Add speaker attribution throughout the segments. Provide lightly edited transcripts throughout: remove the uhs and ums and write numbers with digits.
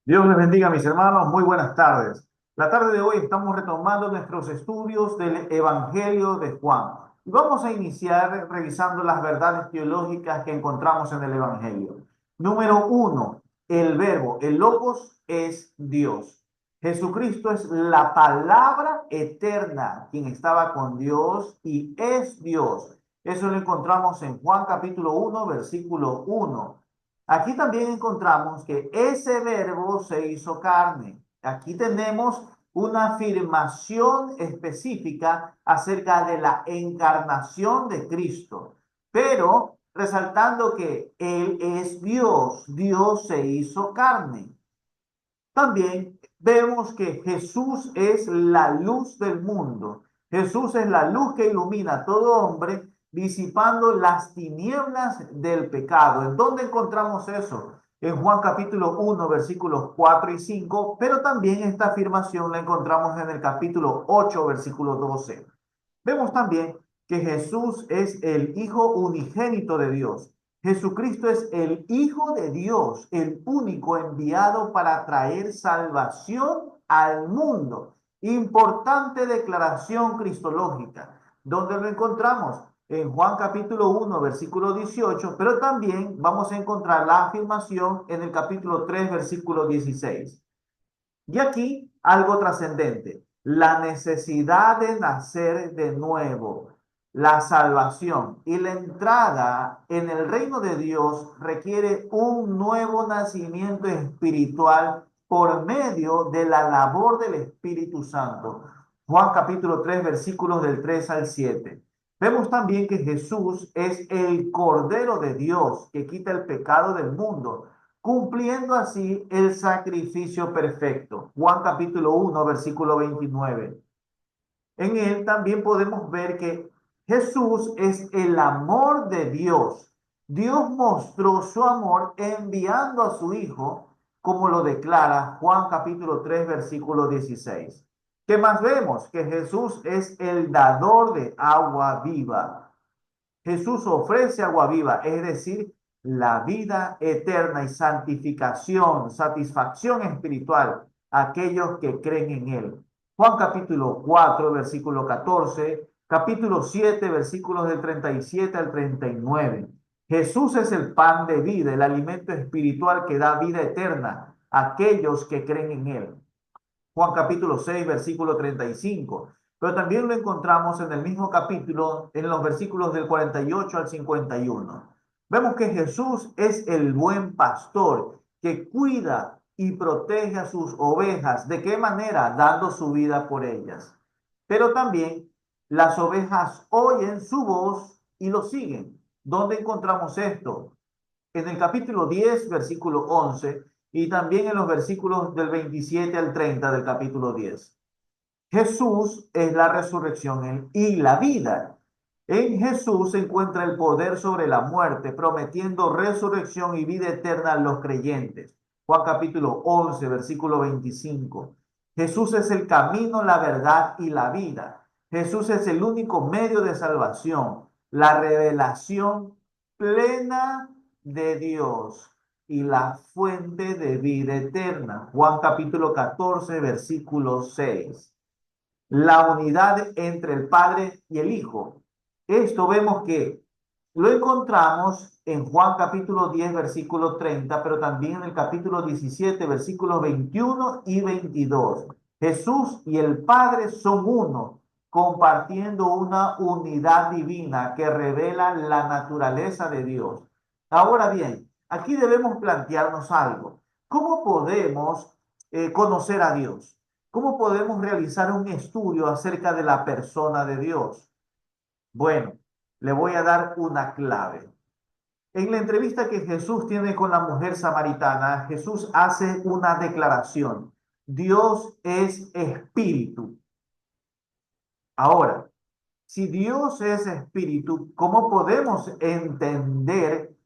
Speaker 1: Dios les bendiga, mis hermanos. Muy buenas tardes. La tarde de hoy estamos retomando nuestros estudios del Evangelio de Juan. Y vamos a iniciar revisando las verdades teológicas que encontramos en el Evangelio. Número uno, el verbo, el logos es Dios. Jesucristo es la palabra eterna, quien estaba con Dios y es Dios. Eso lo encontramos en Juan capítulo 1, versículo 1. Aquí también encontramos que ese verbo se hizo carne. Aquí tenemos una afirmación específica acerca de la encarnación de Cristo, pero resaltando que Él es Dios, Dios se hizo carne. También vemos que Jesús es la luz del mundo. Jesús es la luz que ilumina a todo hombre, disipando las tinieblas del pecado. ¿En dónde encontramos eso? En Juan capítulo 1, versículos 4 y 5, pero también esta afirmación la encontramos en el capítulo 8, versículo 12. Vemos también que Jesús es el Hijo unigénito de Dios. Jesucristo es el Hijo de Dios, el único enviado para traer salvación al mundo. Importante declaración cristológica, donde lo encontramos en Juan capítulo 1, versículo 18, pero también vamos a encontrar la afirmación en el capítulo 3, versículo 16. Y aquí algo trascendente, la necesidad de nacer de nuevo, la salvación y la entrada en el reino de Dios requiere un nuevo nacimiento espiritual por medio de la labor del Espíritu Santo. Juan capítulo 3 versículos del 3 al 7. Vemos también que Jesús es el Cordero de Dios que quita el pecado del mundo, cumpliendo así el sacrificio perfecto. Juan capítulo 1, versículo 29. En él también podemos ver que Jesús es el amor de Dios. Dios mostró su amor enviando a su Hijo, como lo declara Juan capítulo 3, versículo 16. ¿Qué más vemos? Que Jesús es el dador de agua viva. Jesús ofrece agua viva, es decir, la vida eterna y santificación, satisfacción espiritual a aquellos que creen en Él. Juan capítulo 4, versículo 14, capítulo 7, versículos del 37 al 39. Jesús es el pan de vida, el alimento espiritual que da vida eterna a aquellos que creen en Él. Juan capítulo 6, versículo 35. Pero también lo encontramos en el mismo capítulo, en los versículos del 48 al 51. Vemos que Jesús es el buen pastor que cuida y protege a sus ovejas. ¿De qué manera? Dando su vida por ellas. Pero también las ovejas oyen su voz y lo siguen. ¿Dónde encontramos esto? En el capítulo 10 versículo 11 y también en los versículos del 27 al 30 del capítulo 10. Jesús es la resurrección y la vida. En Jesús se encuentra el poder sobre la muerte, prometiendo resurrección y vida eterna a los creyentes. Juan capítulo 11, versículo 25. Jesús es el camino, la verdad y la vida. Jesús es el único medio de salvación, la revelación plena de Dios y la fuente de vida eterna. Juan capítulo 14, versículo 6. La unidad entre el Padre y el Hijo. Esto vemos que lo encontramos en Juan capítulo 10, versículo 30, pero también en el capítulo 17, versículos 21 y 22. Jesús y el Padre son uno, compartiendo una unidad divina que revela la naturaleza de Dios. Ahora bien, aquí debemos plantearnos algo. ¿Cómo podemos conocer a Dios? ¿Cómo podemos realizar un estudio acerca de la persona de Dios? Bueno, le voy a dar una clave. En la entrevista que Jesús tiene con la mujer samaritana, Jesús hace una declaración. Dios es espíritu. Ahora, si Dios es espíritu, ¿cómo podemos entender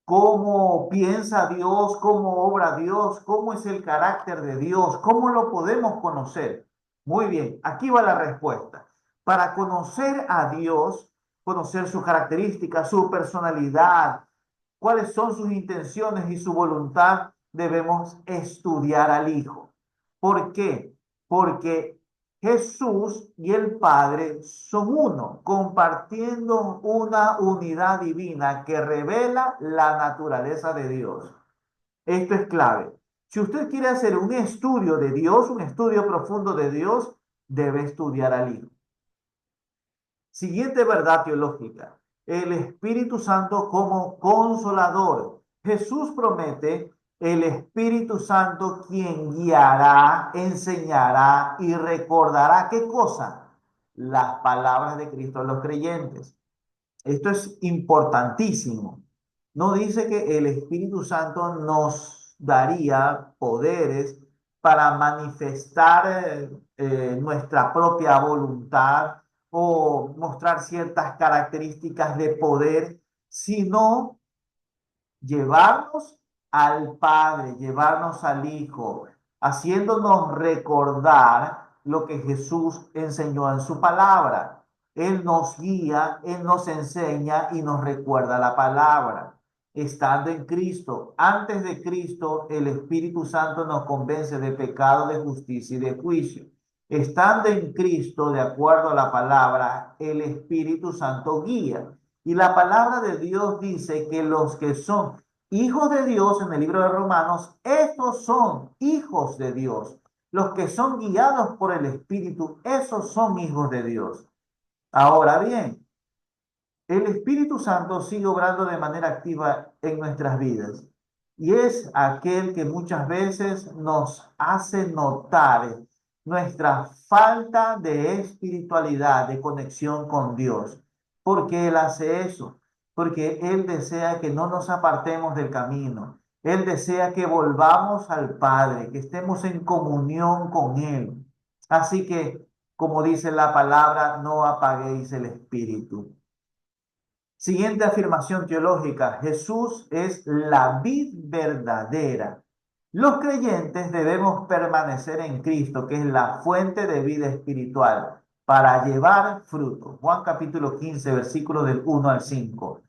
Speaker 1: cómo piensa Dios, cómo obra Dios, cómo es el carácter de Dios, cómo lo podemos conocer? Muy bien, aquí va la respuesta. Para conocer a Dios, conocer sus características, su personalidad, cuáles son sus intenciones y su voluntad, debemos estudiar al Hijo. ¿Por qué? Porque Jesús y el Padre son uno, compartiendo una unidad divina que revela la naturaleza de Dios. Esto es clave. Si usted quiere hacer un estudio de Dios, un estudio profundo de Dios, debe estudiar al Hijo. Siguiente verdad teológica, el Espíritu Santo como consolador. Jesús promete el Espíritu Santo quien guiará, enseñará y recordará ¿qué cosa? Las palabras de Cristo a los creyentes. Esto es importantísimo. No dice que el Espíritu Santo nos daría poderes para manifestar nuestra propia voluntad o mostrar ciertas características de poder, sino llevarnos al Padre, llevarnos al Hijo, haciéndonos recordar lo que Jesús enseñó en su palabra. Él nos guía, Él nos enseña y nos recuerda la palabra. Estando en Cristo, antes de Cristo, el Espíritu Santo nos convence de pecado, de justicia y de juicio. Estando en Cristo, de acuerdo a la palabra, el Espíritu Santo guía. Y la palabra de Dios dice que los que son hijos de Dios, en el libro de Romanos, estos son hijos de Dios. Los que son guiados por el Espíritu, esos son hijos de Dios. Ahora bien, el Espíritu Santo sigue obrando de manera activa en nuestras vidas y es aquel que muchas veces nos hace notar nuestra falta de espiritualidad, de conexión con Dios. ¿Por qué Él hace eso? Porque Él desea que no nos apartemos del camino. Él desea que volvamos al Padre, que estemos en comunión con Él. Así que, como dice la palabra, no apaguéis el Espíritu. Siguiente afirmación teológica, Jesús es la vid verdadera. Los creyentes debemos permanecer en Cristo, que es la fuente de vida espiritual, para llevar fruto. Juan capítulo 15, versículos del 1 al 5.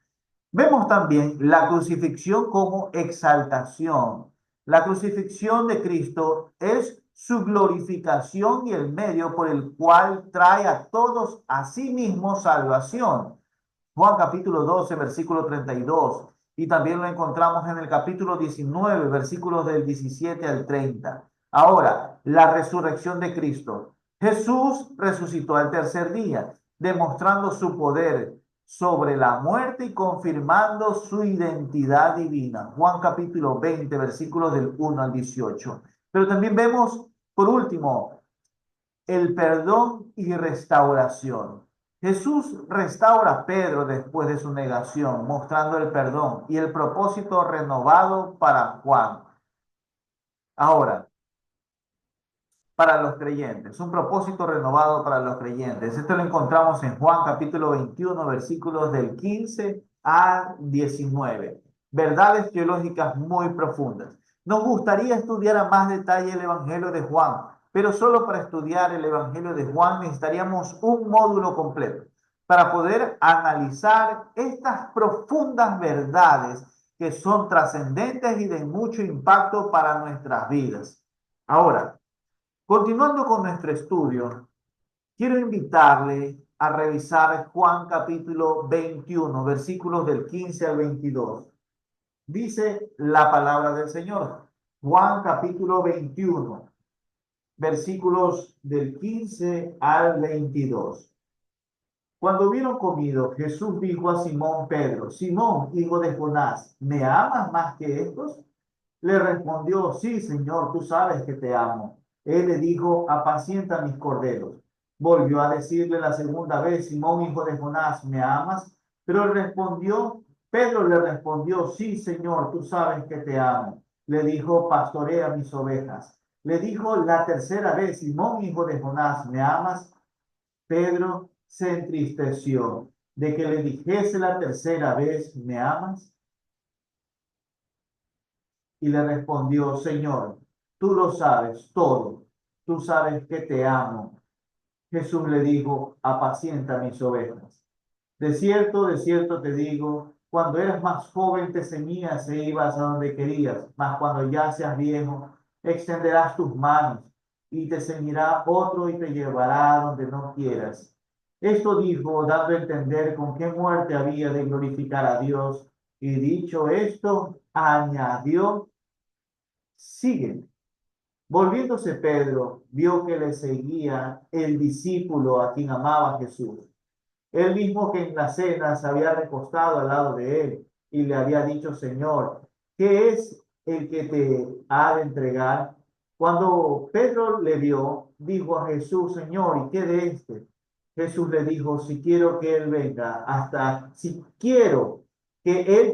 Speaker 1: Vemos también la crucifixión como exaltación. La crucifixión de Cristo es su glorificación y el medio por el cual trae a todos a sí mismo salvación. Juan capítulo 12, versículo 32. Y también lo encontramos en el capítulo 19, versículos del 17 al 30. Ahora, la resurrección de Cristo. Jesús resucitó al tercer día, demostrando su poder sobre la muerte y confirmando su identidad divina. Juan capítulo 20, versículos del 1 al 18. Pero también vemos, por último, el perdón y restauración. Jesús restaura a Pedro después de su negación, mostrando el perdón y el propósito renovado para Juan. Ahora, para los creyentes, un propósito renovado para los creyentes. Esto lo encontramos en Juan capítulo 21, versículos del 15 al 19. Verdades teológicas muy profundas. Nos gustaría estudiar a más detalle el Evangelio de Juan, pero solo para estudiar el Evangelio de Juan necesitaríamos un módulo completo para poder analizar estas profundas verdades que son trascendentes y de mucho impacto para nuestras vidas. Ahora, continuando con nuestro estudio, quiero invitarle a revisar Juan capítulo 21, versículos del 15 al 22. Dice la palabra del Señor. Juan capítulo 21, versículos del 15 al 22. Cuando hubieron comido, Jesús dijo a Simón Pedro: Simón, hijo de Jonás, ¿me amas más que estos? Le respondió: Sí, Señor, tú sabes que te amo. Él le dijo: Apacienta mis corderos. Volvió a decirle la segunda vez: Simón, hijo de Jonás, ¿me amas? Pero Pedro le respondió: Sí, Señor, tú sabes que te amo. Le dijo: Pastorea mis ovejas. Le dijo la tercera vez: Simón, hijo de Jonás, ¿me amas? Pedro se entristeció de que le dijese la tercera vez: ¿me amas? Y le respondió: Señor, tú lo sabes todo, tú sabes que te amo. Jesús le dijo: apacienta mis ovejas. De cierto te digo, Cuando eras más joven te ceñías e ibas a donde querías, mas cuando ya seas viejo, extenderás tus manos y te ceñirá otro y te llevará a donde no quieras. Esto dijo, dando a entender con qué muerte había de glorificar a Dios. Y dicho esto, añadió, sigue. Volviéndose Pedro, vio que le seguía el discípulo a quien amaba Jesús, el mismo que en la cena se había recostado al lado de él y le había dicho, Señor, ¿qué es el que te ha de entregar? Cuando Pedro le vio, dijo a Jesús, Señor, ¿y qué de este? Jesús le dijo, si quiero que él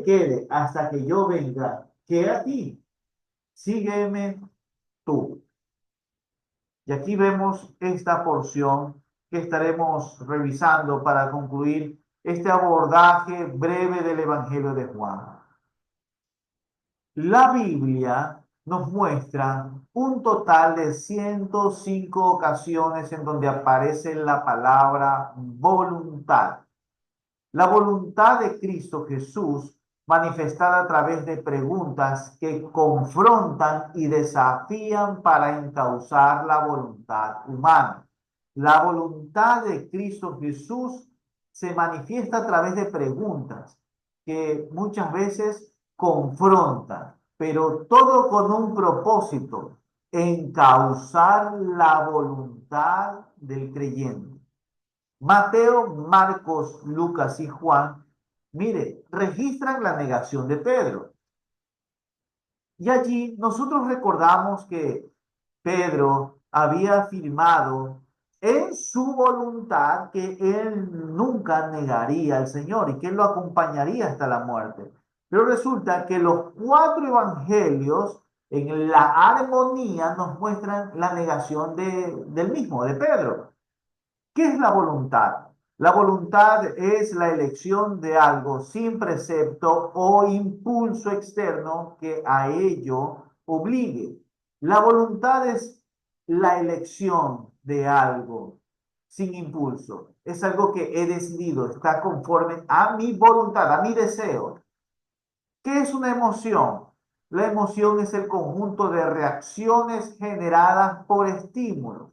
Speaker 1: quede hasta que yo venga, ¿qué a ti? Sígueme tú. Y aquí vemos esta porción que estaremos revisando para concluir este abordaje breve del Evangelio de Juan. La Biblia nos muestra un total de 105 ocasiones en donde aparece la palabra voluntad. La voluntad de Cristo Jesús manifestada a través de preguntas que confrontan y desafían para encauzar la voluntad humana. La voluntad de Cristo Jesús se manifiesta a través de preguntas que muchas veces confrontan, pero todo con un propósito, encauzar la voluntad del creyente. Mateo, Marcos, Lucas y Juan, mire, registran la negación de Pedro. Y allí nosotros recordamos que Pedro había afirmado en su voluntad que él nunca negaría al Señor y que él lo acompañaría hasta la muerte. Pero resulta que los cuatro evangelios en la armonía nos muestran la negación del mismo, de Pedro. ¿Qué es la voluntad? La voluntad es la elección de algo sin precepto o impulso externo que a ello obligue. La voluntad es la elección de algo sin impulso. Es algo que he decidido, está conforme a mi voluntad, a mi deseo. ¿Qué es una emoción? La emoción es el conjunto de reacciones generadas por estímulos.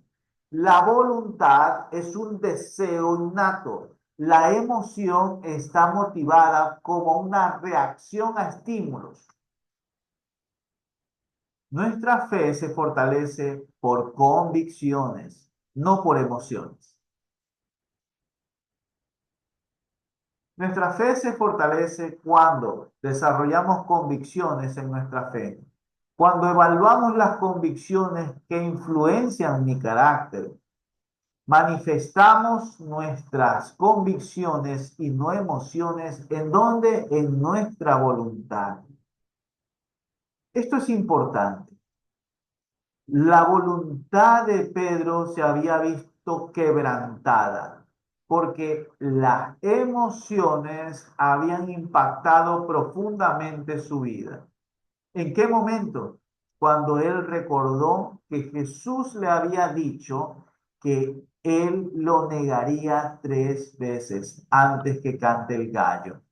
Speaker 1: La voluntad es un deseo innato. La emoción está motivada como una reacción a estímulos. Nuestra fe se fortalece por convicciones, no por emociones. Nuestra fe se fortalece cuando desarrollamos convicciones en nuestra fe, cuando evaluamos las convicciones que influencian mi carácter, manifestamos nuestras convicciones y no emociones en donde en nuestra voluntad. Esto es importante. La voluntad de Pedro se había visto quebrantada porque las emociones habían impactado profundamente su vida. ¿En qué momento? Cuando él recordó que Jesús le había dicho que él lo negaría 3 veces antes que cante el gallo.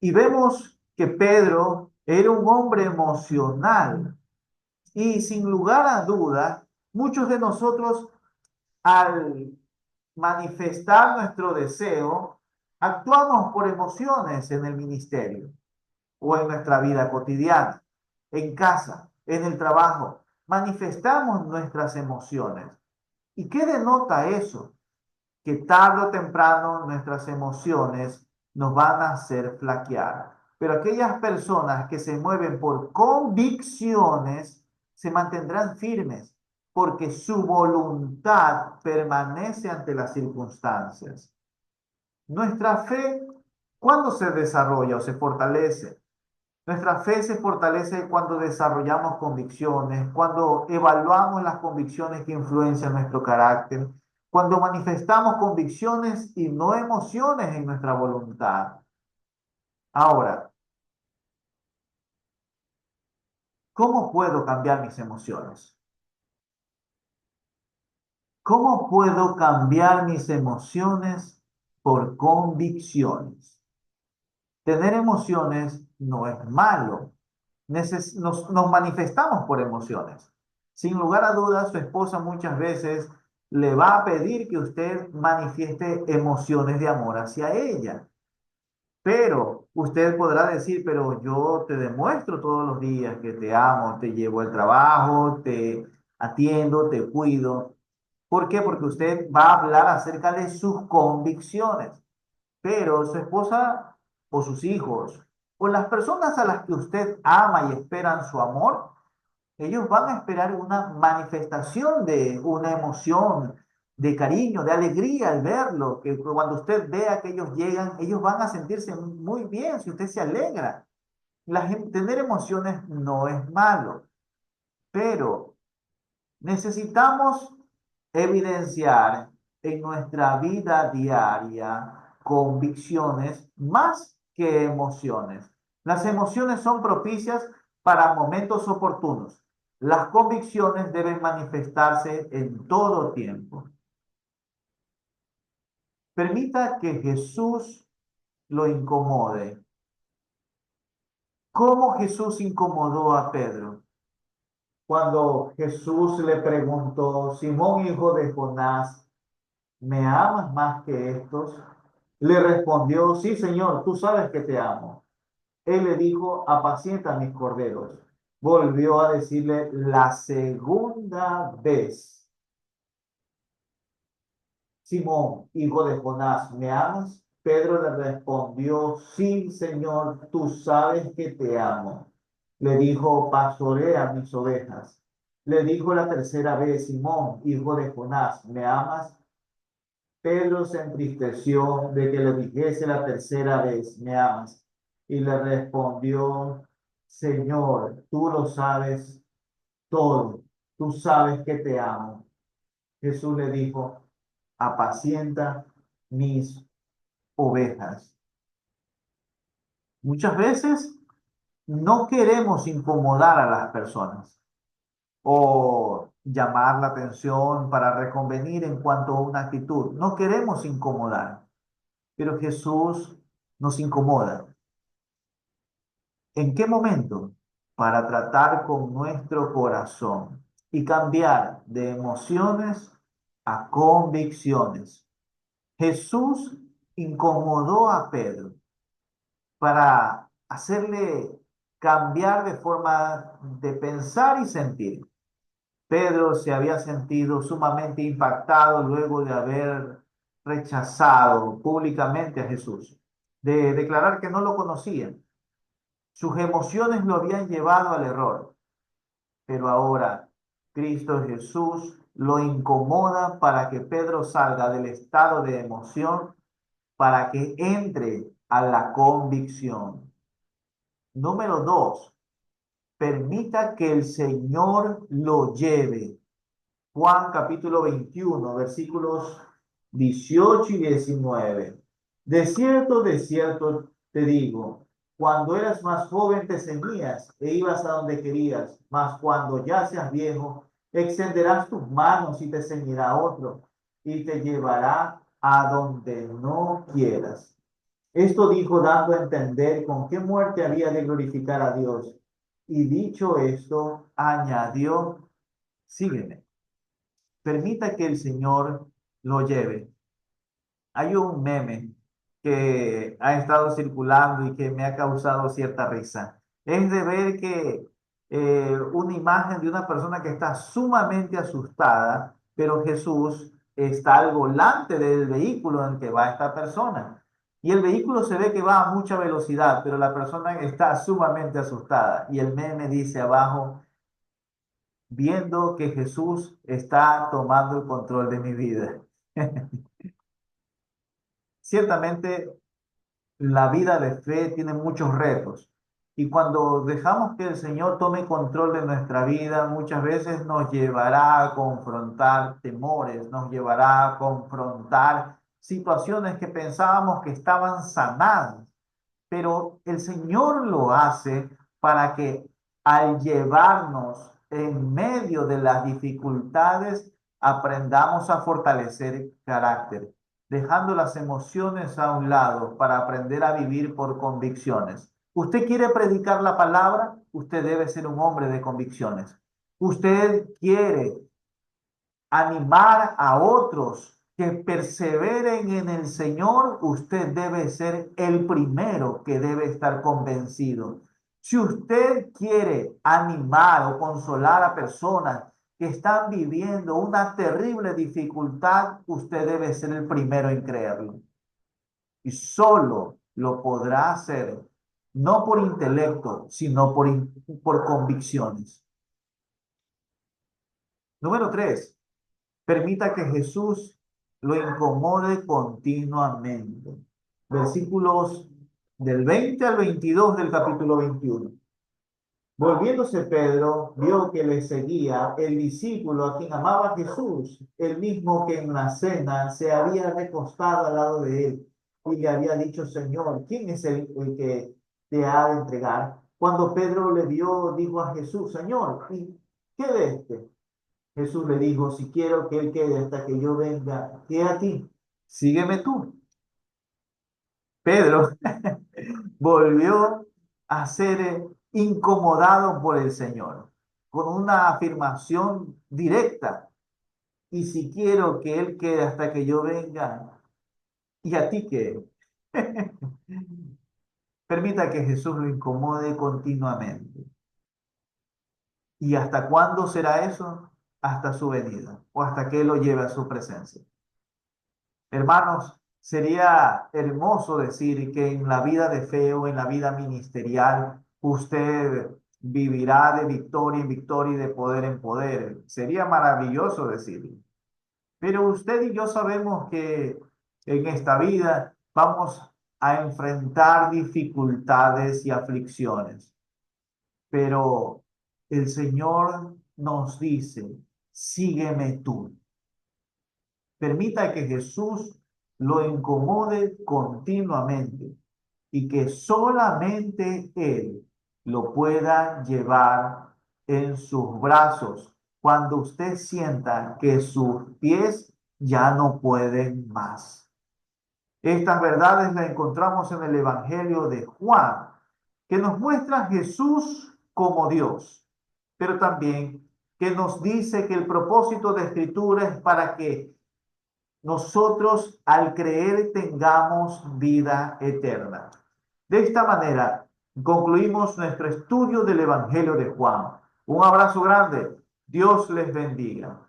Speaker 1: Y vemos que Pedro era un hombre emocional y sin lugar a dudas, muchos de nosotros al manifestar nuestro deseo, actuamos por emociones en el ministerio o en nuestra vida cotidiana, en casa, en el trabajo. Manifestamos nuestras emociones. ¿Y qué denota eso? Que tarde o temprano nuestras emociones nos van a hacer flaquear. Pero aquellas personas que se mueven por convicciones se mantendrán firmes porque su voluntad permanece ante las circunstancias. Nuestra fe, ¿cuándo se desarrolla o se fortalece? Nuestra fe se fortalece cuando desarrollamos convicciones, cuando evaluamos las convicciones que influencian nuestro carácter, cuando manifestamos convicciones y no emociones en nuestra voluntad. Ahora, ¿cómo puedo cambiar mis emociones? ¿Cómo puedo cambiar mis emociones por convicciones? Tener emociones no es malo. Nos manifestamos por emociones. Sin lugar a dudas, su esposa muchas veces le va a pedir que usted manifieste emociones de amor hacia ella. Pero usted podrá decir, pero yo te demuestro todos los días que te amo, te llevo al trabajo, te atiendo, te cuido. ¿Por qué? Porque usted va a hablar acerca de sus convicciones. Pero su esposa o sus hijos o las personas a las que usted ama y esperan su amor, ellos van a esperar una manifestación de una emoción, de cariño, de alegría al verlo, que cuando usted vea que ellos llegan, ellos van a sentirse muy bien si usted se alegra. Tener emociones no es malo, pero necesitamos evidenciar en nuestra vida diaria convicciones más que emociones. Las emociones son propicias para momentos oportunos. Las convicciones deben manifestarse en todo tiempo. Permita que Jesús lo incomode. ¿Cómo Jesús incomodó a Pedro? Cuando Jesús le preguntó, Simón, hijo de Jonás, ¿me amas más que estos? Le respondió, sí, Señor, tú sabes que te amo. Él le dijo, apacienta mis corderos. Volvió a decirle la segunda vez, Simón, hijo de Jonás, ¿me amas? Pedro le respondió, sí, Señor, tú sabes que te amo. Le dijo, pastorea mis ovejas. Le dijo la tercera vez, Simón, hijo de Jonás, ¿me amas? Pedro se entristeció de que le dijese la tercera vez, ¿me amas? Y le respondió, Señor, tú lo sabes todo, tú sabes que te amo. Jesús le dijo, apacienta mis ovejas. Muchas veces no queremos incomodar a las personas o llamar la atención para reconvenir en cuanto a una actitud. No queremos incomodar. Pero Jesús nos incomoda. ¿En qué momento? Para tratar con nuestro corazón y cambiar de emociones a convicciones. Jesús incomodó a Pedro para hacerle cambiar de forma de pensar y sentir. Pedro se había sentido sumamente impactado luego de haber rechazado públicamente a Jesús, de declarar que no lo conocían. Sus emociones lo habían llevado al error, pero ahora Cristo Jesús lo incomoda para que Pedro salga del estado de emoción, para que entre a la convicción. Número dos, permita que el Señor lo lleve. Juan capítulo 21, versículos 18 y 19. De cierto te digo, cuando eras más joven te ceñías e ibas a donde querías, mas cuando ya seas viejo, extenderás tus manos y te ceñirá otro y te llevará a donde no quieras. Esto dijo dando a entender con qué muerte había de glorificar a Dios. Y dicho esto, añadió, sígueme. Permita que el Señor lo lleve. Hay un meme que ha estado circulando y que me ha causado cierta risa. Es de ver que una imagen de una persona que está sumamente asustada, pero Jesús está al volante del vehículo en que va esta persona. Y el vehículo se ve que va a mucha velocidad, pero la persona está sumamente asustada. Y el meme dice abajo, viendo que Jesús está tomando el control de mi vida. Ciertamente, la vida de fe tiene muchos retos y cuando dejamos que el Señor tome control de nuestra vida, muchas veces nos llevará a confrontar temores, nos llevará a confrontar situaciones que pensábamos que estaban sanadas, pero el Señor lo hace para que al llevarnos en medio de las dificultades aprendamos a fortalecer carácter, dejando las emociones a un lado para aprender a vivir por convicciones. Usted quiere predicar la palabra, usted debe ser un hombre de convicciones. Usted quiere animar a otros que perseveren en el Señor, usted debe ser el primero que debe estar convencido. Si usted quiere animar o consolar a personas que están viviendo una terrible dificultad, usted debe ser el primero en creerlo. Y solo lo podrá hacer, no por intelecto, sino por convicciones. Número 3. Permita que Jesús lo incomode continuamente. Versículos del 20 al 22 del capítulo 21. Volviéndose Pedro, vio que le seguía el discípulo a quien amaba Jesús, el mismo que en la cena se había recostado al lado de él y le había dicho, Señor, ¿quién es el que te ha de entregar? Cuando Pedro le vio, dijo a Jesús, Señor, ¿y qué de este? Jesús le dijo, si quiero que él quede hasta que yo venga, ¿qué a ti? Sígueme tú. Pedro volvió a ser incomodado por el Señor, con una afirmación directa. Y si quiero que él quede hasta que yo venga, ¿y a ti qué? Permita que Jesús lo incomode continuamente. ¿Y hasta cuándo será eso? Hasta su venida o hasta que él lo lleve a su presencia. Hermanos, sería hermoso decir que en la vida de fe o en la vida ministerial usted vivirá de victoria en victoria y de poder en poder. Sería maravilloso decirlo. Pero usted y yo sabemos que en esta vida vamos a enfrentar dificultades y aflicciones. Pero el Señor nos dice, sígueme tú. Permita que Jesús lo incomode continuamente y que solamente Él lo pueda llevar en sus brazos cuando usted sienta que sus pies ya no pueden más. Estas verdades las encontramos en el Evangelio de Juan, que nos muestra a Jesús como Dios, pero también que nos dice que el propósito de Escritura es para que nosotros al creer tengamos vida eterna. De esta manera concluimos nuestro estudio del Evangelio de Juan. Un abrazo grande. Dios les bendiga.